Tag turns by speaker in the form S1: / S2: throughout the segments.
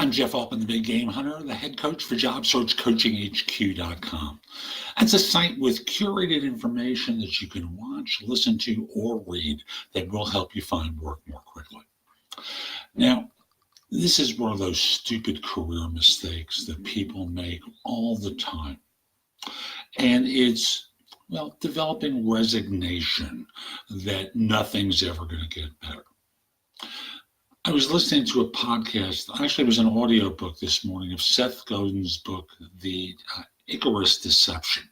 S1: I'm Jeff Altman, the Big Game Hunter, the head coach for JobSearchCoachingHQ.com. That's a site with curated information that you can watch, listen to, or read that will help you find work more quickly. Now, this is one of those stupid career mistakes that people make all the time. And it's, developing resignation that nothing's ever going to get better. I was listening to a podcast, actually it was an audio book this morning of Seth Godin's book, The Icarus Deception.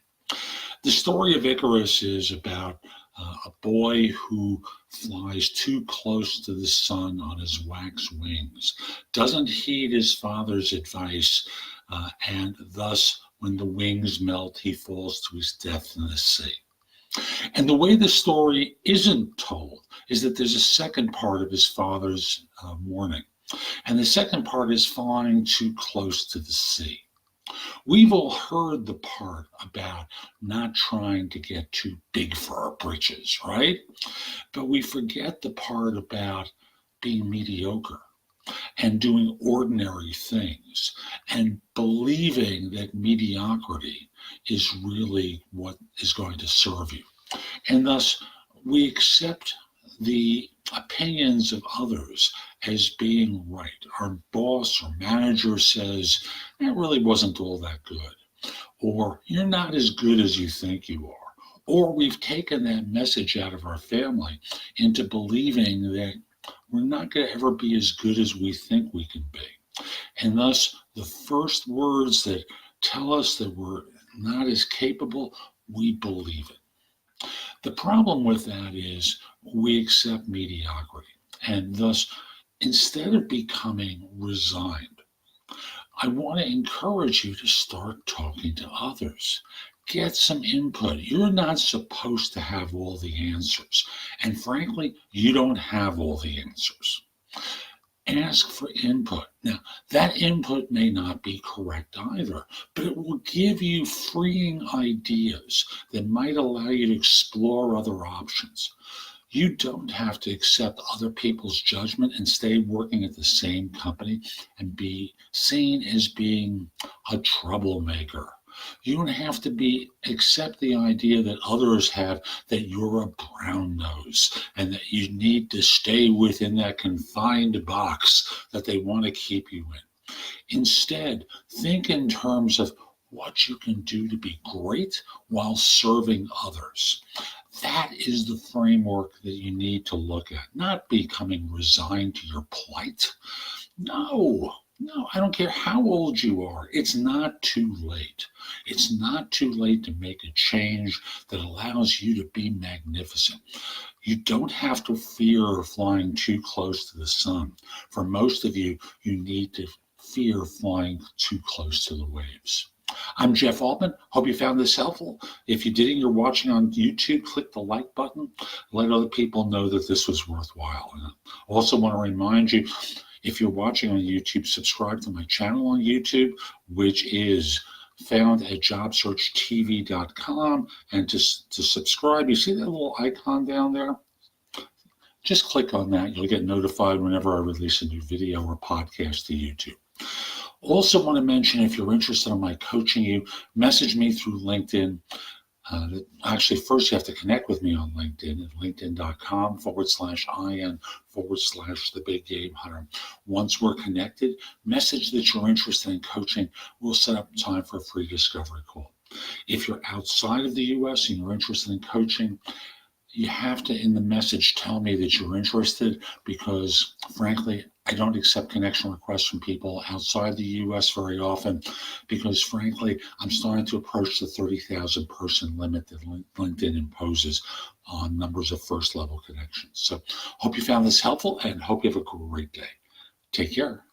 S1: The story of Icarus is about a boy who flies too close to the sun on his wax wings, doesn't heed his father's advice, and thus when the wings melt, he falls to his death in the sea. And the way the story isn't told is that there's a second part of his father's warning. And the second part is flying too close to the sea. We've all heard the part about not trying to get too big for our britches, right? But we forget the part about being mediocre and doing ordinary things and believing that mediocrity is really what is going to serve you. And thus, we accept the opinions of others as being right. Our boss or manager says, that really wasn't all that good. Or, you're not as good as you think you are. Or we've taken that message out of our family into believing that we're not going to ever be as good as we think we can be. And thus, the first words that tell us that we're not as capable, we believe it. The problem with that is we accept mediocrity. And thus, instead of becoming resigned, I want to encourage you to start talking to others. Get some input. You're not supposed to have all the answers. And frankly, you don't have all the answers. Ask for input. Now, that input may not be correct either, but it will give you freeing ideas that might allow you to explore other options. You don't have to accept other people's judgment and stay working at the same company and be seen as being a troublemaker. You don't have to accept the idea that others have that you're a brown nose and that you need to stay within that confined box that they want to keep you in. Instead, think in terms of what you can do to be great while serving others. That is the framework that you need to look at, not becoming resigned to your plight. No, I don't care how old you are. It's not too late. It's not too late to make a change that allows you to be magnificent. You don't have to fear flying too close to the sun. For most of you, you need to fear flying too close to the waves. I'm Jeff Altman. Hope you found this helpful. If you didn't, you're watching on YouTube, click the like button. Let other people know that this was worthwhile. And I also want to remind you, if you're watching on YouTube, subscribe to my channel on YouTube, which is found at JobSearchTV.com. And to subscribe, you see that little icon down there? Just click on that. You'll get notified whenever I release a new video or podcast to YouTube. Also want to mention, if you're interested in my coaching you, message me through LinkedIn. Actually, first you have to connect with me on LinkedIn at linkedin.com/IN/the Big Game Hunter. Once we're connected, message that you're interested in coaching. We'll set up time for a free discovery call. If you're outside of the U.S. and you're interested in coaching, you have to, in the message, tell me that you're interested because, frankly, I don't accept connection requests from people outside the U.S. very often because, frankly, I'm starting to approach the 30,000 person limit that LinkedIn imposes on numbers of first level connections. So hope you found this helpful and hope you have a great day. Take care.